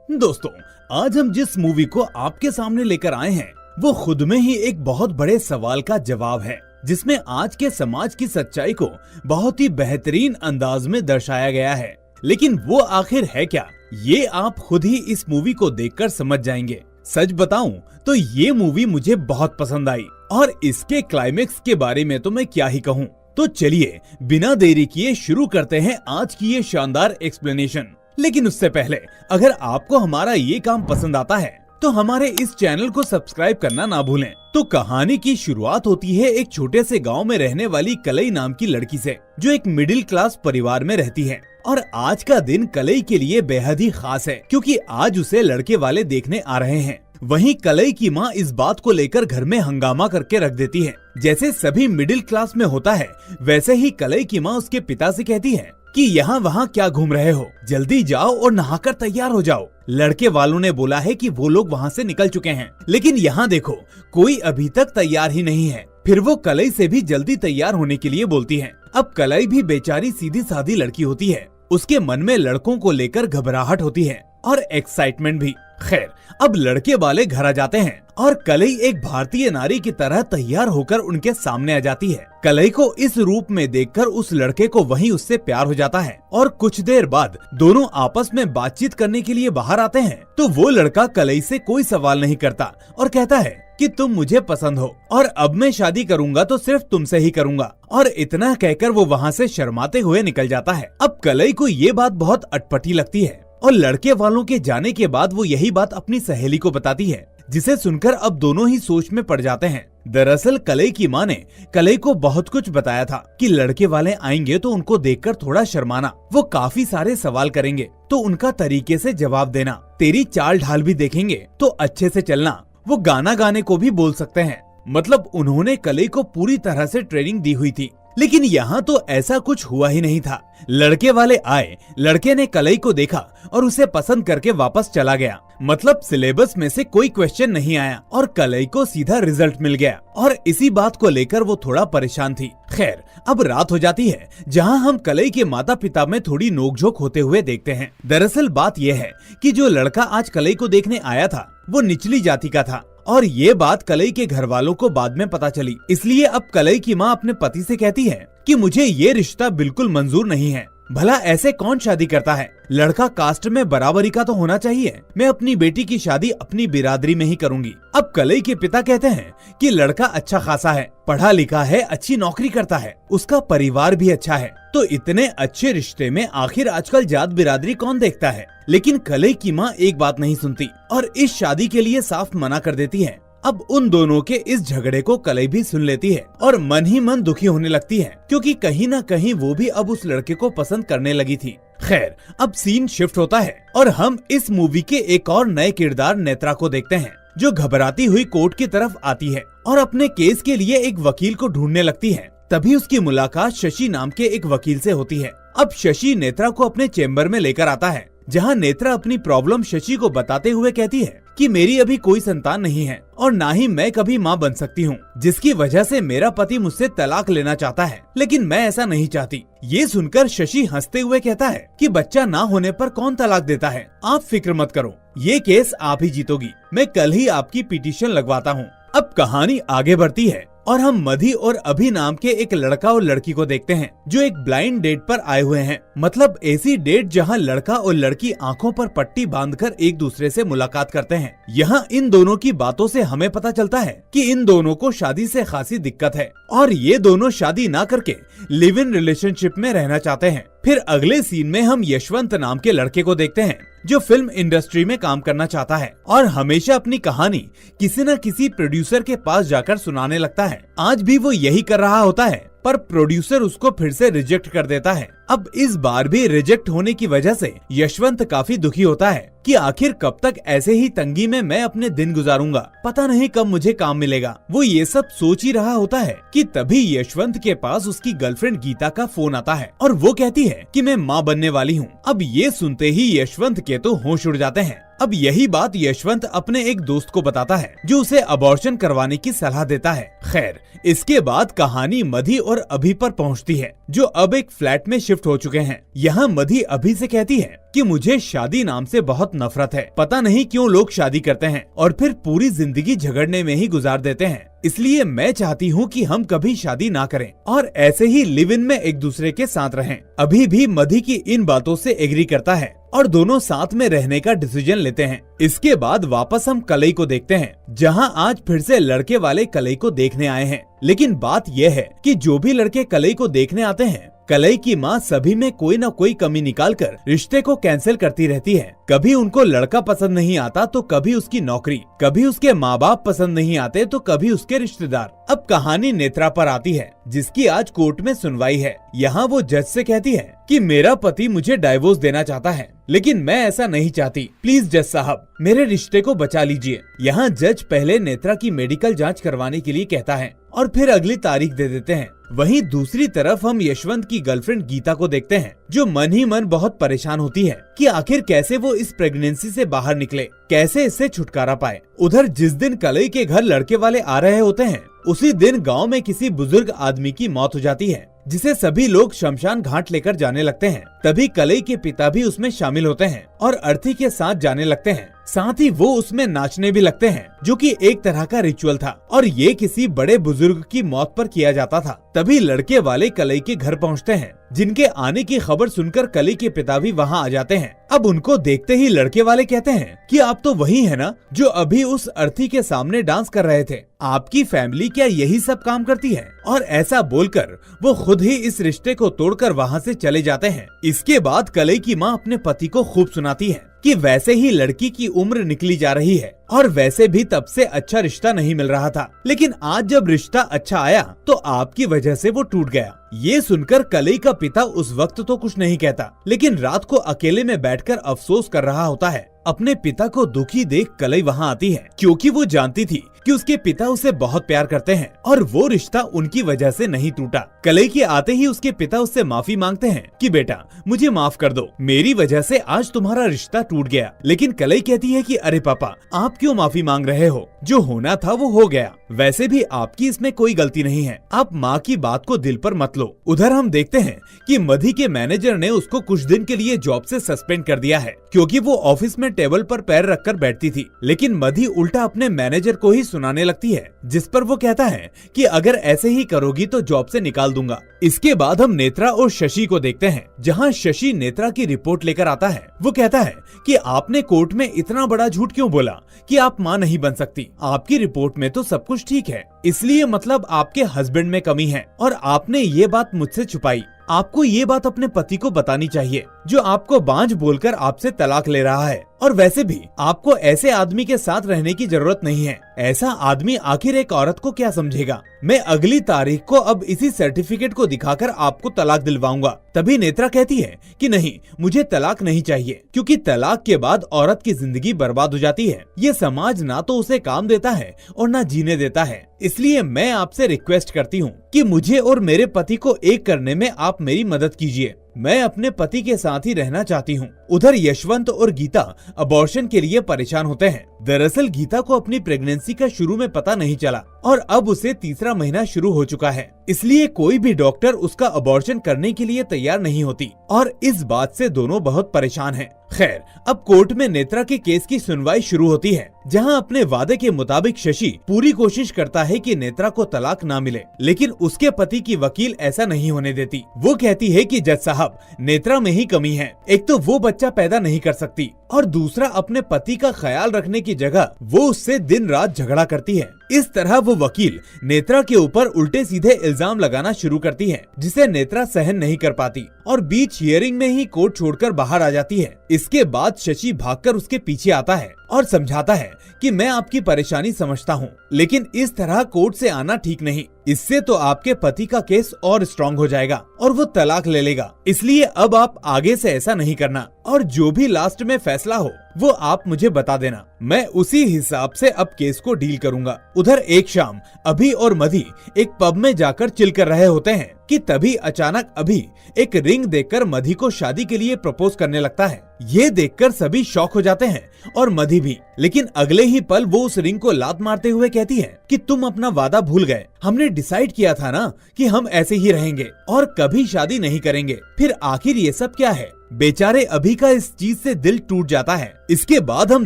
दोस्तों, आज हम जिस मूवी को आपके सामने लेकर आए हैं वो खुद में ही एक बहुत बड़े सवाल का जवाब है, जिसमें आज के समाज की सच्चाई को बहुत ही बेहतरीन अंदाज में दर्शाया गया है। लेकिन वो आखिर है क्या, ये आप खुद ही इस मूवी को देखकर समझ जाएंगे। सच बताऊं तो ये मूवी मुझे बहुत पसंद आई और इसके क्लाइमेक्स के बारे में तो मैं क्या ही कहूँ। तो चलिए बिना देरी किए शुरू करते हैं आज की ये शानदार एक्सप्लेनेशन। लेकिन उससे पहले अगर आपको हमारा ये काम पसंद आता है तो हमारे इस चैनल को सब्सक्राइब करना ना भूलें। तो कहानी की शुरुआत होती है एक छोटे से गांव में रहने वाली कलई नाम की लड़की से, जो एक मिडिल क्लास परिवार में रहती है। और आज का दिन कलई के लिए बेहद ही खास है, क्योंकि आज उसे लड़के वाले देखने आ रहे हैं। वहीं कलई की माँ इस बात को लेकर घर में हंगामा करके रख देती है। जैसे सभी मिडिल क्लास में होता है, वैसे ही कलई की माँ उसके पिता से कहती है कि यहाँ वहाँ क्या घूम रहे हो, जल्दी जाओ और नहाकर तैयार हो जाओ। लड़के वालों ने बोला है कि वो लोग वहाँ से निकल चुके हैं, लेकिन यहाँ देखो कोई अभी तक तैयार ही नहीं है। फिर वो कलई से भी जल्दी तैयार होने के लिए बोलती है। अब कलई भी बेचारी सीधी सादी लड़की होती है, उसके मन में लड़कों को लेकर घबराहट होती है और एक्साइटमेंट भी। खैर, अब लड़के वाले घर आ जाते हैं और कलई एक भारतीय नारी की तरह तैयार होकर उनके सामने आ जाती है। कलई को इस रूप में देखकर उस लड़के को वहीं उससे प्यार हो जाता है और कुछ देर बाद दोनों आपस में बातचीत करने के लिए बाहर आते हैं। तो वो लड़का कलई से कोई सवाल नहीं करता और कहता है कि तुम मुझे पसंद हो और अब मैं शादी करूंगा तो सिर्फ तुमसे ही करूंगा। और इतना कहकर वो वहाँ से शर्माते हुए निकल जाता है। अब कलई को ये बात बहुत अटपटी लगती है और लड़के वालों के जाने के बाद वो यही बात अपनी सहेली को बताती है, जिसे सुनकर अब दोनों ही सोच में पड़ जाते हैं। दरअसल कलई की माँ ने कलई को बहुत कुछ बताया था कि लड़के वाले आएंगे तो उनको देखकर थोड़ा शर्माना, वो काफी सारे सवाल करेंगे तो उनका तरीके से जवाब देना, तेरी चाल ढाल भी देखेंगे तो अच्छे से चलना, वो गाना गाने को भी बोल सकते हैं। मतलब उन्होंने कलई को पूरी तरह से ट्रेनिंग दी हुई थी। लेकिन यहाँ तो ऐसा कुछ हुआ ही नहीं था। लड़के वाले आए, लड़के ने कलई को देखा और उसे पसंद करके वापस चला गया। मतलब सिलेबस में से कोई क्वेश्चन नहीं आया और कलई को सीधा रिजल्ट मिल गया और इसी बात को लेकर वो थोड़ा परेशान थी। खैर, अब रात हो जाती है, जहाँ हम कलई के माता पिता में थोड़ी नोकझोंक होते हुए देखते हैं। दरअसल बात यह है कि जो लड़का आज कलई को देखने आया था वो निचली जाति का था और ये बात कलई के घर वालों को बाद में पता चली। इसलिए अब कलई की माँ अपने पति से कहती है कि मुझे ये रिश्ता बिल्कुल मंजूर नहीं है। भला ऐसे कौन शादी करता है, लड़का कास्ट में बराबरी का तो होना चाहिए। मैं अपनी बेटी की शादी अपनी बिरादरी में ही करूंगी। अब कलई के पिता कहते हैं कि लड़का अच्छा खासा है, पढ़ा लिखा है, अच्छी नौकरी करता है, उसका परिवार भी अच्छा है, तो इतने अच्छे रिश्ते में आखिर आजकल जात बिरादरी कौन देखता है। लेकिन कलई की माँ एक बात नहीं सुनती और इस शादी के लिए साफ मना कर देती है। अब उन दोनों के इस झगड़े को कलई भी सुन लेती है और मन ही मन दुखी होने लगती है, क्योंकि कहीं ना कहीं वो भी अब उस लड़के को पसंद करने लगी थी। खैर, अब सीन शिफ्ट होता है और हम इस मूवी के एक और नए किरदार नेत्रा को देखते हैं, जो घबराती हुई कोर्ट की तरफ आती है और अपने केस के लिए एक वकील को ढूंढने लगती है। तभी उसकी मुलाकात शशि नाम के एक वकील से होती है। अब शशि नेत्रा को अपने चेम्बर में लेकर आता है, जहाँ नेत्रा अपनी प्रॉब्लम शशि को बताते हुए कहती है कि मेरी अभी कोई संतान नहीं है और ना ही मैं कभी माँ बन सकती हूँ, जिसकी वजह से मेरा पति मुझसे तलाक लेना चाहता है, लेकिन मैं ऐसा नहीं चाहती। ये सुनकर शशि हंसते हुए कहता है कि बच्चा ना होने पर कौन तलाक देता है, आप फिक्र मत करो, ये केस आप ही जीतोगी, मैं कल ही आपकी पिटीशन लगवाता हूँ। अब कहानी आगे बढ़ती है और हम मधी और अभि नाम के एक लड़का और लड़की को देखते हैं, जो एक ब्लाइंड डेट पर आए हुए हैं। मतलब ऐसी डेट जहां लड़का और लड़की आंखों पर पट्टी बांधकर एक दूसरे से मुलाकात करते हैं। यहाँ इन दोनों की बातों से हमें पता चलता है कि इन दोनों को शादी से खासी दिक्कत है और ये दोनों शादी ना करके लिव इन रिलेशनशिप में रहना चाहते हैं। फिर अगले सीन में हम यशवंत नाम के लड़के को देखते हैं, जो फिल्म इंडस्ट्री में काम करना चाहता है और हमेशा अपनी कहानी किसी न किसी प्रोड्यूसर के पास जाकर सुनाने लगता है। आज भी वो यही कर रहा होता है, पर प्रोड्यूसर उसको फिर से रिजेक्ट कर देता है। अब इस बार भी रिजेक्ट होने की वजह से यशवंत काफी दुखी होता है कि आखिर कब तक ऐसे ही तंगी में मैं अपने दिन गुजारूंगा, पता नहीं कब मुझे काम मिलेगा। वो ये सब सोच ही रहा होता है कि तभी यशवंत के पास उसकी गर्लफ्रेंड गीता का फोन आता है और वो कहती है कि मैं माँ बनने वाली हूँ। अब ये सुनते ही यशवंत के तो होश उड़ जाते हैं। अब यही बात यशवंत अपने एक दोस्त को बताता है, जो उसे अबॉर्शन करवाने की सलाह देता है। खैर, इसके बाद कहानी मधी और अभि पर पहुंचती है, जो अब एक फ्लैट में शिफ्ट शिफ्ट हो चुके हैं। यहाँ मधि अभी से कहती है कि मुझे शादी नाम से बहुत नफरत है। पता नहीं क्यों लोग शादी करते हैं और फिर पूरी जिंदगी झगड़ने में ही गुजार देते हैं। इसलिए मैं चाहती हूँ कि हम कभी शादी ना करें और ऐसे ही लिव इन में एक दूसरे के साथ रहें। अभी भी मधि की इन बातों से एग्री करता है और दोनों साथ में रहने का डिसीजन लेते हैं। इसके बाद वापस हम कलई को देखते हैं, जहाँ आज फिर से लड़के वाले कलई को देखने आए हैं। लेकिन बात यह है कि जो भी लड़के कलई को देखने आते हैं, कलई की माँ सभी में कोई न कोई कमी निकालकर रिश्ते को कैंसिल करती रहती है। कभी उनको लड़का पसंद नहीं आता तो कभी उसकी नौकरी, कभी उसके माँ बाप पसंद नहीं आते तो कभी उसके रिश्तेदार। अब कहानी नेत्रा पर आती है, जिसकी आज कोर्ट में सुनवाई है। यहाँ वो जज से कहती है कि मेरा पति मुझे डाइवोर्स देना चाहता है, लेकिन मैं ऐसा नहीं चाहती। प्लीज जज साहब, मेरे रिश्ते को बचा लीजिए। यहाँ जज पहले नेत्रा की मेडिकल जांच करवाने के लिए कहता है और फिर अगली तारीख दे देते हैं। वहीं दूसरी तरफ हम यशवंत की गर्लफ्रेंड गीता को देखते हैं, जो मन ही मन बहुत परेशान होती है कि आखिर कैसे वो इस प्रेगनेंसी से बाहर निकले, कैसे इससे छुटकारा पाए। उधर जिस दिन कलई के घर लड़के वाले आ रहे होते हैं, उसी दिन गांव में किसी बुजुर्ग आदमी की मौत हो जाती है, जिसे सभी लोग शमशान घाट लेकर जाने लगते हैं। तभी कलई के पिता भी उसमें शामिल होते हैं और अर्थी के साथ जाने लगते हैं। साथ ही वो उसमें नाचने भी लगते हैं, जो कि एक तरह का रिचुअल था और ये किसी बड़े बुजुर्ग की मौत पर किया जाता था। तभी लड़के वाले कलई के घर पहुंचते हैं, जिनके आने की खबर सुनकर कलई के पिता भी वहां आ जाते हैं। अब उनको देखते ही लड़के वाले कहते हैं कि आप तो वही है ना जो अभी उस अर्थी के सामने डांस कर रहे थे। आपकी फैमिली क्या यही सब काम करती है? और ऐसा बोलकर वो खुद ही इस रिश्ते को तोड़कर वहाँ से चले जाते हैं। इसके बाद कलई की माँ अपने पति को खूब सुनाती है कि वैसे ही लड़की की उम्र निकली जा रही है और वैसे भी तब से अच्छा रिश्ता नहीं मिल रहा था, लेकिन आज जब रिश्ता अच्छा आया तो आपकी वजह से वो टूट गया। ये सुनकर कलई का पिता उस वक्त तो कुछ नहीं कहता, लेकिन रात को अकेले में बैठकर अफसोस कर रहा होता है। अपने पिता को दुखी देख कलई वहाँ आती है, क्योंकि वो जानती थी कि उसके पिता उसे बहुत प्यार करते हैं और वो रिश्ता उनकी वजह से नहीं टूटा। कलई के आते ही उसके पिता उससे माफी मांगते हैं कि बेटा मुझे माफ कर दो, मेरी वजह से आज तुम्हारा रिश्ता टूट गया। लेकिन कलई कहती है कि अरे पापा, आप क्यों माफी मांग रहे हो? जो होना था वो हो गया। वैसे भी आपकी इसमें कोई गलती नहीं है, आप माँ की बात को दिल पर मत लो। उधर हम देखते हैं कि मधि के मैनेजर ने उसको कुछ दिन के लिए जॉब से सस्पेंड कर दिया है, क्योंकि वो ऑफिस में टेबल पर पैर रखकर बैठती थी। लेकिन मधि उल्टा अपने मैनेजर को ही सुनाने लगती है, जिस पर वो कहता है कि अगर ऐसे ही करोगी तो जॉब से निकाल दूंगा। इसके बाद हम नेत्रा और शशि को देखते हैं, जहाँ शशि नेत्रा की रिपोर्ट लेकर आता है। वो कहता है कि आपने कोर्ट में इतना बड़ा झूठ क्यों बोला कि आप माँ नहीं बन सकती? आपकी रिपोर्ट में तो सब कुछ ठीक है, इसलिए मतलब आपके हस्बैंड में कमी है और आपने ये बात मुझसे छुपाई। आपको ये बात अपने पति को बतानी चाहिए, जो आपको बांझ बोलकर आपसे तलाक ले रहा है। और वैसे भी आपको ऐसे आदमी के साथ रहने की जरूरत नहीं है। ऐसा आदमी आखिर एक औरत को क्या समझेगा? मैं अगली तारीख को अब इसी सर्टिफिकेट को दिखाकर आपको तलाक दिलवाऊंगा। तभी नेत्रा कहती है कि नहीं, मुझे तलाक नहीं चाहिए, क्योंकि तलाक के बाद औरत की जिंदगी बर्बाद हो जाती है। ये समाज ना तो उसे काम देता है और ना जीने देता है। इसलिए मैं आपसे रिक्वेस्ट करती हूँ कि मुझे और मेरे पति को एक करने में आप मेरी मदद कीजिए। मैं अपने पति के साथ ही रहना चाहती हूँ। उधर यशवंत और गीता अबॉर्शन के लिए परेशान होते हैं। दरअसल गीता को अपनी प्रेगनेंसी का शुरू में पता नहीं चला और अब उसे तीसरा महीना शुरू हो चुका है, इसलिए कोई भी डॉक्टर उसका अबॉर्शन करने के लिए तैयार नहीं होती और इस बात से दोनों बहुत परेशान हैं। खैर, अब कोर्ट में नेत्रा के केस की सुनवाई शुरू होती है, जहां अपने वादे के मुताबिक शशि पूरी कोशिश करता है कि नेत्रा को तलाक ना मिले, लेकिन उसके पति की वकील ऐसा नहीं होने देती। वो कहती है कि जज साहब, नेत्रा में ही कमी है। एक तो वो बच्चा पैदा नहीं कर सकती और दूसरा अपने पति का ख्याल रखने की जगह वो उससे दिन रात झगड़ा करती है। इस तरह वो वकील नेत्रा के ऊपर उल्टे सीधे इल्जाम लगाना शुरू करती है, जिसे नेत्रा सहन नहीं कर पाती और बीच हियरिंग में ही कोर्ट छोड़कर बाहर आ जाती है। इसके बाद शशि भागकर उसके पीछे आता है और समझाता है कि मैं आपकी परेशानी समझता हूँ, लेकिन इस तरह कोर्ट से आना ठीक नहीं। इससे तो आपके पति का केस और स्ट्रॉन्ग हो जाएगा और वो तलाक ले लेगा। इसलिए अब आप आगे से ऐसा नहीं करना और जो भी लास्ट में फैसला हो वो आप मुझे बता देना। मैं उसी हिसाब से अब केस को डील करूंगा। उधर एक शाम अभी और मधि एक पब में जाकर चिल कर रहे होते हैं कि तभी अचानक अभी एक रिंग देखकर मधि को शादी के लिए प्रपोज करने लगता है। ये देखकर सभी शॉक हो जाते हैं और मधि भी, लेकिन अगले ही पल वो उस रिंग को लात मारते हुए कहती है कि तुम अपना वादा भूल गए, हमने डिसाइड किया था ना कि हम ऐसे ही रहेंगे और कभी शादी नहीं करेंगे। फिर आखिर ये सब क्या है? बेचारे अभी का इस चीज से दिल टूट जाता है। इसके बाद हम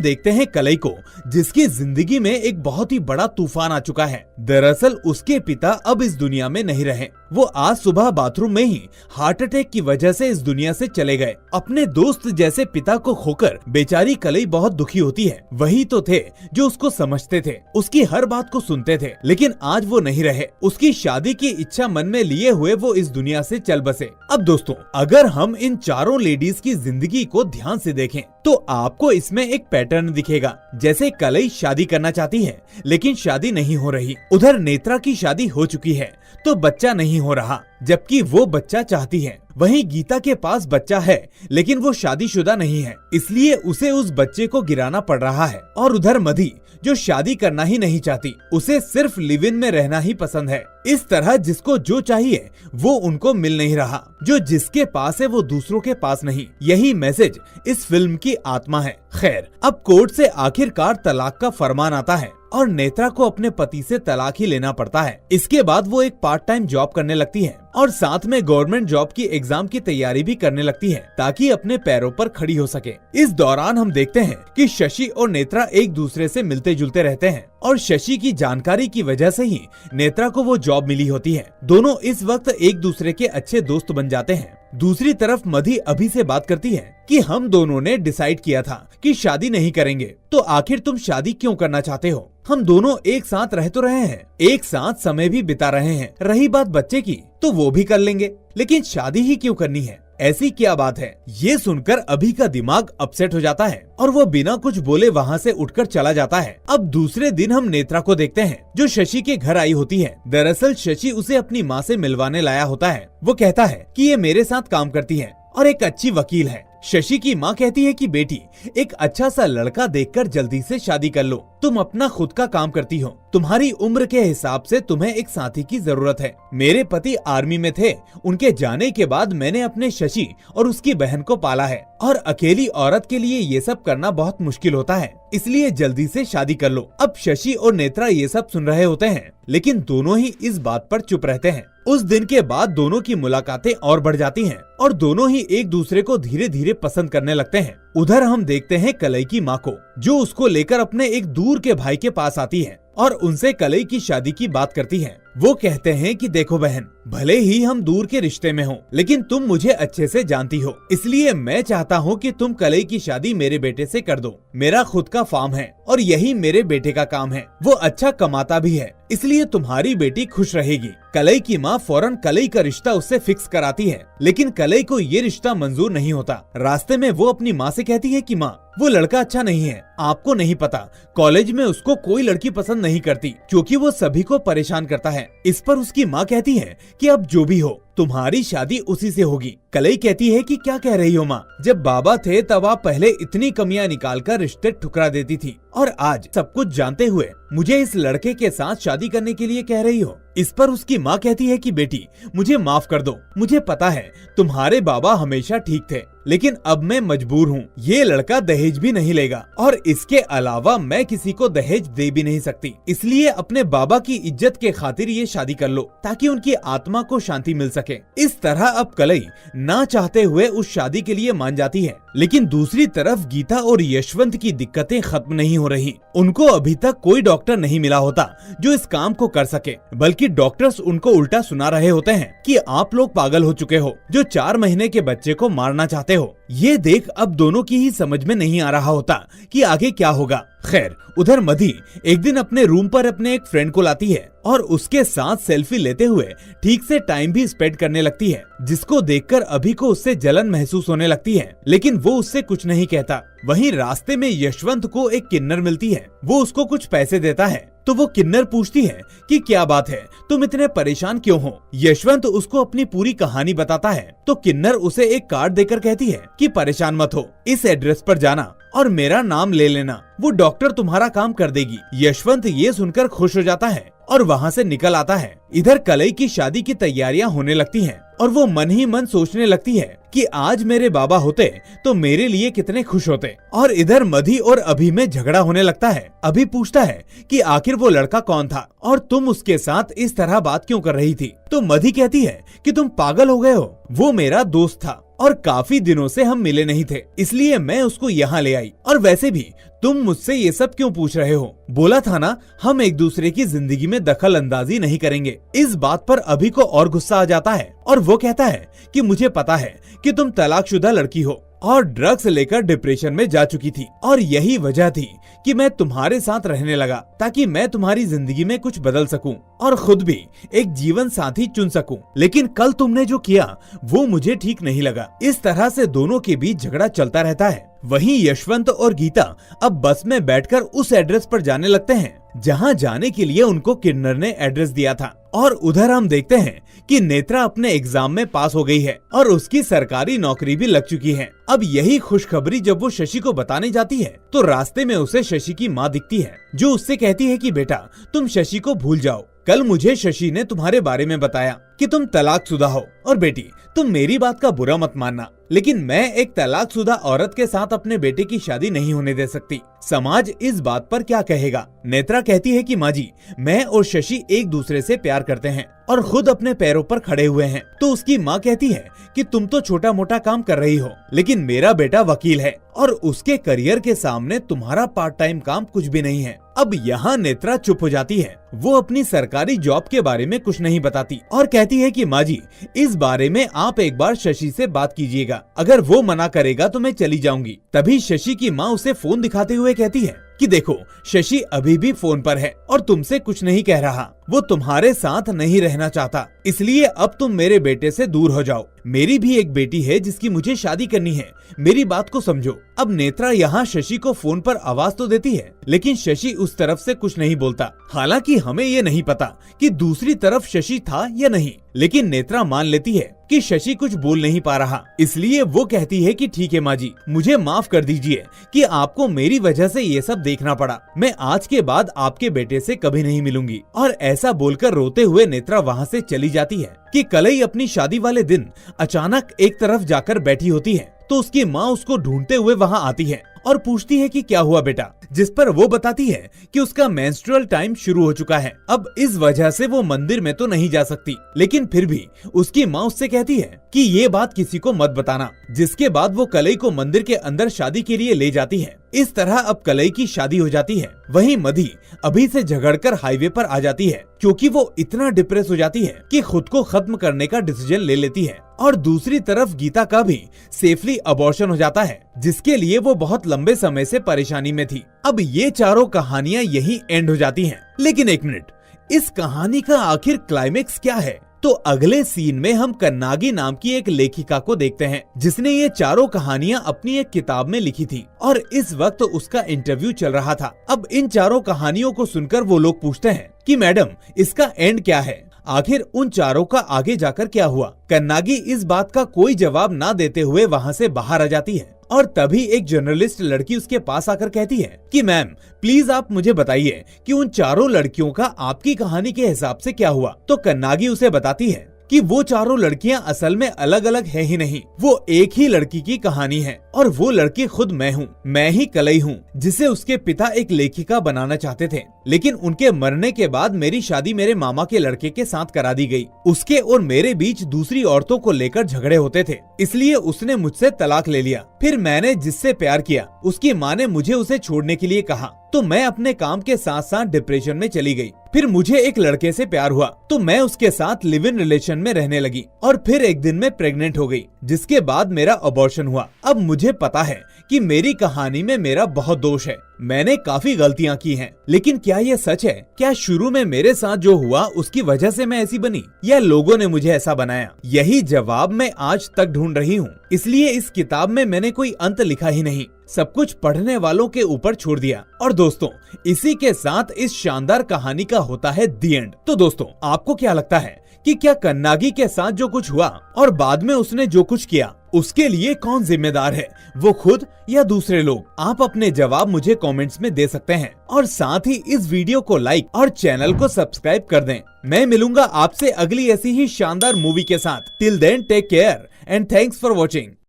देखते हैं कलई को, जिसकी जिंदगी में एक बहुत ही बड़ा तूफान आ चुका है। दरअसल उसके पिता अब इस दुनिया में नहीं रहे। वो आज सुबह बाथरूम में ही हार्ट अटैक की वजह से इस दुनिया से चले गए। अपने दोस्त जैसे पिता को खोकर बेचारी कलई बहुत दुखी होती है। वही तो थे जो उसको समझते थे, उसकी हर बात को सुनते थे, लेकिन आज वो नहीं रहे। उसकी शादी की इच्छा मन में लिए हुए वो इस दुनिया से चल बसे। अब दोस्तों, अगर हम इन चारों लेडीज की जिंदगी को ध्यान से देखें तो आपको इसमें एक पैटर्न दिखेगा। जैसे कलई शादी करना चाहती है लेकिन शादी नहीं हो रही, उधर नेत्रा की शादी हो चुकी है तो बच्चा नहीं हो रहा, जबकि वो बच्चा चाहती है। वहीं गीता के पास बच्चा है लेकिन वो शादीशुदा नहीं है, इसलिए उसे उस बच्चे को गिराना पड़ रहा है। और उधर मधी जो शादी करना ही नहीं चाहती, उसे सिर्फ लिव इन में रहना ही पसंद है। इस तरह जिसको जो चाहिए वो उनको मिल नहीं रहा, जो जिसके पास है वो दूसरों के पास नहीं। यही मैसेज इस फिल्म की आत्मा है। खैर, अब कोर्ट से आखिरकार तलाक का फरमान आता है और नेत्रा को अपने पति से तलाक ही लेना पड़ता है। इसके बाद वो एक पार्ट टाइम जॉब करने लगती है और साथ में गवर्नमेंट जॉब की एग्जाम की तैयारी भी करने लगती है ताकि अपने पैरों पर खड़ी हो सके। इस दौरान हम देखते हैं कि शशि और नेत्रा एक दूसरे से मिलते जुलते रहते हैं और शशि की जानकारी की वजह से ही नेत्रा को वो जॉब मिली होती है। दोनों इस वक्त एक दूसरे के अच्छे दोस्त बन जाते हैं। दूसरी तरफ मधी अभी से बात करती है कि हम दोनों ने डिसाइड किया था कि शादी नहीं करेंगे, तो आखिर तुम शादी क्यों करना चाहते हो? हम दोनों एक साथ रह तो रहे हैं, एक साथ समय भी बिता रहे हैं। रही बात बच्चे की तो वो भी कर लेंगे, लेकिन शादी ही क्यों करनी है? ऐसी क्या बात है? ये सुनकर अभी का दिमाग अपसेट हो जाता है और वो बिना कुछ बोले वहाँ से उठकर चला जाता है। अब दूसरे दिन हम नेत्रा को देखते हैं जो शशि के घर आई होती है। दरअसल शशि उसे अपनी माँ से मिलवाने लाया होता है। वो कहता है कि ये मेरे साथ काम करती है और एक अच्छी वकील है। शशि की माँ कहती है कि बेटी, एक अच्छा सा लड़का देखकर जल्दी से शादी कर लो। तुम अपना खुद का काम करती हो, तुम्हारी उम्र के हिसाब से तुम्हें एक साथी की जरूरत है। मेरे पति आर्मी में थे, उनके जाने के बाद मैंने अपने शशि और उसकी बहन को पाला है और अकेली औरत के लिए ये सब करना बहुत मुश्किल होता है, इसलिए जल्दी से शादी कर लो। अब शशि और नेत्रा ये सब सुन रहे होते हैं, लेकिन दोनों ही इस बात पर चुप रहते हैं। उस दिन के बाद दोनों की मुलाकातें और बढ़ जाती हैं और दोनों ही एक दूसरे को धीरे धीरे पसंद करने लगते हैं। उधर हम देखते हैं कलई की माँ को, जो उसको लेकर अपने एक दूर के भाई के पास आती है और उनसे कलई की शादी की बात करती है। वो कहते हैं कि देखो बहन, भले ही हम दूर के रिश्ते में हो, लेकिन तुम मुझे अच्छे से जानती हो, इसलिए मैं चाहता हूँ कि तुम कलई की शादी मेरे बेटे से कर दो। मेरा खुद का फार्म है और यही मेरे बेटे का काम है। वो अच्छा कमाता भी है, इसलिए तुम्हारी बेटी खुश रहेगी। कलई की माँ फौरन कलई का रिश्ता उससे फिक्स कराती है, लेकिन कलई को ये रिश्ता मंजूर नहीं होता। रास्ते में वो अपनी माँ से कहती है कि माँ, वो लड़का अच्छा नहीं है, आपको नहीं पता, कॉलेज में उसको कोई लड़की पसंद नहीं करती क्योंकि वो सभी को परेशान करता है। इस पर उसकी माँ कहती है कि अब जो भी हो, तुम्हारी शादी उसी से होगी। कलई कहती है कि क्या कह रही हो माँ, जब बाबा थे तब आप पहले इतनी कमियां निकालकर रिश्ते ठुकरा देती थी और आज सब कुछ जानते हुए मुझे इस लड़के के साथ शादी करने के लिए कह रही हो। इस पर उसकी माँ कहती है कि बेटी, मुझे माफ कर दो, मुझे पता है तुम्हारे बाबा हमेशा ठीक थे, लेकिन अब मैं मजबूर हूँ। ये लड़का दहेज भी नहीं लेगा और इसके अलावा मैं किसी को दहेज दे भी नहीं सकती, इसलिए अपने बाबा की इज्जत के खातिर ये शादी कर लो ताकि उनकी आत्मा को शांति मिल सके। इस तरह अब कलई ना चाहते हुए उस शादी के लिए मान जाती है, लेकिन दूसरी तरफ गीता और यशवंत की दिक्कतें खत्म नहीं हो रही। उनको अभी तक कोई डॉक्टर नहीं मिला होता जो इस काम को कर सके, बल्कि डॉक्टर्स उनको उल्टा सुना रहे होते हैं कि आप लोग पागल हो चुके हो जो 4 महीने के बच्चे को मारना चाहते हो। ये देख अब दोनों की ही समझ में नहीं आ रहा होता कि आगे क्या होगा। खैर, उधर मधी एक दिन अपने रूम पर अपने एक फ्रेंड को लाती है और उसके साथ सेल्फी लेते हुए ठीक से टाइम भी स्पेंड करने लगती है, जिसको देखकर अभी को उससे जलन महसूस होने लगती है, लेकिन वो उससे कुछ नहीं कहता। वहीं रास्ते में यशवंत को एक किन्नर मिलती है, वो उसको कुछ पैसे देता है तो वो किन्नर पूछती है कि क्या बात है, तुम इतने परेशान क्यों हो। यशवंत उसको अपनी पूरी कहानी बताता है तो किन्नर उसे एक कार्ड देकर कहती है कि परेशान मत हो, इस एड्रेस पर जाना और मेरा नाम ले लेना, वो डॉक्टर तुम्हारा काम कर देगी। यशवंत ये सुनकर खुश हो जाता है और वहाँ से निकल आता है। इधर कलई की शादी की तैयारियां होने लगती हैं और वो मन ही मन सोचने लगती है कि आज मेरे बाबा होते तो मेरे लिए कितने खुश होते। और इधर मधी और अभी में झगड़ा होने लगता है। अभी पूछता है कि आखिर वो लड़का कौन था और तुम उसके साथ इस तरह बात क्यों कर रही थी। तो मधी कहती है कि तुम पागल हो गए हो, वो मेरा दोस्त था और काफी दिनों से हम मिले नहीं थे, इसलिए मैं उसको यहाँ ले आई। और वैसे भी तुम मुझसे ये सब क्यों पूछ रहे हो? बोला था ना हम एक दूसरे की जिंदगी में दखल अंदाजी नहीं करेंगे। इस बात पर अभी को और गुस्सा आ जाता है और वो कहता है कि मुझे पता है कि तुम तलाकशुदा लड़की हो और ड्रग्स लेकर डिप्रेशन में जा चुकी थी और यही वजह थी कि मैं तुम्हारे साथ रहने लगा ताकि मैं तुम्हारी जिंदगी में कुछ बदल सकूं और खुद भी एक जीवन साथी चुन सकूं। लेकिन कल तुमने जो किया वो मुझे ठीक नहीं लगा। इस तरह से दोनों के बीच झगड़ा चलता रहता है। वहीं यशवंत और गीता अब बस में बैठकर उस एड्रेस पर जाने लगते हैं जहां जाने के लिए उनको किन्नर ने एड्रेस दिया था। और उधर हम देखते हैं कि नेत्रा अपने एग्जाम में पास हो गई है और उसकी सरकारी नौकरी भी लग चुकी है। अब यही खुशखबरी जब वो शशि को बताने जाती है तो रास्ते में उसे शशि की माँ दिखती है जो उससे कहती है कि बेटा तुम शशि को भूल जाओ, कल मुझे शशि ने तुम्हारे बारे में बताया कि तुम तलाकशुदा हो और बेटी तुम मेरी बात का बुरा मत मानना, लेकिन मैं एक तलाकशुदा औरत के साथ अपने बेटे की शादी नहीं होने दे सकती। समाज इस बात पर क्या कहेगा? नेत्रा कहती है कि माँ जी मैं और शशि एक दूसरे से प्यार करते हैं और खुद अपने पैरों पर खड़े हुए हैं। तो उसकी माँ कहती है कि तुम तो छोटा मोटा काम कर रही हो, लेकिन मेरा बेटा वकील है और उसके करियर के सामने तुम्हारा पार्ट टाइम काम कुछ भी नहीं है। अब यहाँ नेत्रा चुप हो जाती है। वो अपनी सरकारी जॉब के बारे में कुछ नहीं बताती और कहती है कि माँ जी इस बारे में आप एक बार शशि से बात कीजिएगा, अगर वो मना करेगा तो मैं चली जाऊंगी। तभी शशि की माँ उसे फोन दिखाते हुए कहती है कि देखो शशि अभी भी फोन पर है और तुमसे कुछ नहीं कह रहा, वो तुम्हारे साथ नहीं रहना चाहता, इसलिए अब तुम मेरे बेटे से दूर हो जाओ। मेरी भी एक बेटी है जिसकी मुझे शादी करनी है, मेरी बात को समझो। अब नेत्रा यहाँ शशि को फोन पर आवाज तो देती है लेकिन शशि उस तरफ से कुछ नहीं बोलता। हालांकि हमें ये नहीं पता कि दूसरी तरफ शशि था या नहीं, लेकिन नेत्रा मान लेती है कि शशि कुछ बोल नहीं पा रहा, इसलिए वो कहती है कि ठीक है माँ जी मुझे माफ कर दीजिए कि आपको मेरी वजह से ये सब देखना पड़ा, मैं आज के बाद आपके बेटे से कभी नहीं मिलूंगी। और ऐसा बोलकर रोते हुए नेत्रा वहाँ से चली जाती है कि कलई अपनी शादी वाले दिन अचानक एक तरफ जाकर बैठी होती है तो उसकी माँ उसको ढूंढते हुए वहाँ आती है और पूछती है कि क्या हुआ बेटा, जिस पर वो बताती है कि उसका मेंस्ट्रुअल टाइम शुरू हो चुका है। अब इस वजह से वो मंदिर में तो नहीं जा सकती, लेकिन फिर भी उसकी माँ उससे कहती है कि ये बात किसी को मत बताना। जिसके बाद वो कलई को मंदिर के अंदर शादी के लिए ले जाती है। इस तरह अब कलई की शादी हो जाती है। वहीं मधी अभी से झगड़कर हाईवे पर आ जाती है क्योंकि वो इतना डिप्रेस हो जाती है कि खुद को खत्म करने का डिसीजन ले लेती है। और दूसरी तरफ गीता का भी सेफली अबॉर्शन हो जाता है जिसके लिए वो बहुत लंबे समय से परेशानी में थी। अब ये चारों कहानियां यही एंड हो जाती हैं। लेकिन एक मिनट, इस कहानी का आखिर क्लाइमेक्स क्या है? तो अगले सीन में हम कन्नागी नाम की एक लेखिका को देखते हैं जिसने ये चारों कहानियां अपनी एक किताब में लिखी थी और इस वक्त उसका इंटरव्यू चल रहा था। अब इन चारों कहानियों को सुनकर वो लोग पूछते हैं कि मैडम इसका एंड क्या है, आखिर उन चारों का आगे जाकर क्या हुआ? कन्नागी इस बात का कोई जवाब ना देते हुए वहाँ से बाहर आ जाती है और तभी एक जर्नलिस्ट लड़की उसके पास आकर कहती है कि मैम प्लीज आप मुझे बताइए कि उन चारों लड़कियों का आपकी कहानी के हिसाब से क्या हुआ? तो कन्नागी उसे बताती है कि वो चारों लड़कियां असल में अलग अलग है ही नहीं, वो एक ही लड़की की कहानी है और वो लड़की खुद मैं हूँ, मैं ही कलई हूँ जिसे उसके पिता एक लेखिका बनाना चाहते थे, लेकिन उनके मरने के बाद मेरी शादी मेरे मामा के लड़के के साथ करा दी गई। उसके और मेरे बीच दूसरी औरतों को लेकर झगड़े होते थे, इसलिए उसने मुझसे तलाक ले लिया। फिर मैंने जिससे प्यार किया उसकी माँ ने मुझे उसे छोड़ने के लिए कहा तो मैं अपने काम के साथ साथ डिप्रेशन में चली गई। फिर मुझे एक लड़के से प्यार हुआ तो मैं उसके साथ लिव इन रिलेशन में रहने लगी और फिर एक दिन में प्रेग्नेंट हो गई, जिसके बाद मेरा अबॉर्शन हुआ। अब मुझे पता है कि मेरी कहानी में मेरा बहुत दोष है, मैंने काफी गलतियां की हैं, लेकिन क्या ये सच है? क्या शुरू में मेरे साथ जो हुआ उसकी वजह से मैं ऐसी बनी या लोगों ने मुझे ऐसा बनाया? यही जवाब मैं आज तक ढूंढ रही हूँ, इसलिए इस किताब में मैंने कोई अंत लिखा ही नहीं, सब कुछ पढ़ने वालों के ऊपर छोड़ दिया। और दोस्तों इसी के साथ इस शानदार कहानी का होता है दी एंड। तो दोस्तों आपको क्या लगता है कि क्या कन्नागी के साथ जो कुछ हुआ और बाद में उसने जो कुछ किया उसके लिए कौन जिम्मेदार है, वो खुद या दूसरे लोग? आप अपने जवाब मुझे कमेंट्स में दे सकते हैं और साथ ही इस वीडियो को लाइक और चैनल को सब्सक्राइब कर दें। मैं मिलूंगा आपसे अगली ऐसी ही शानदार मूवी के साथ। Till then take care and thanks for watching.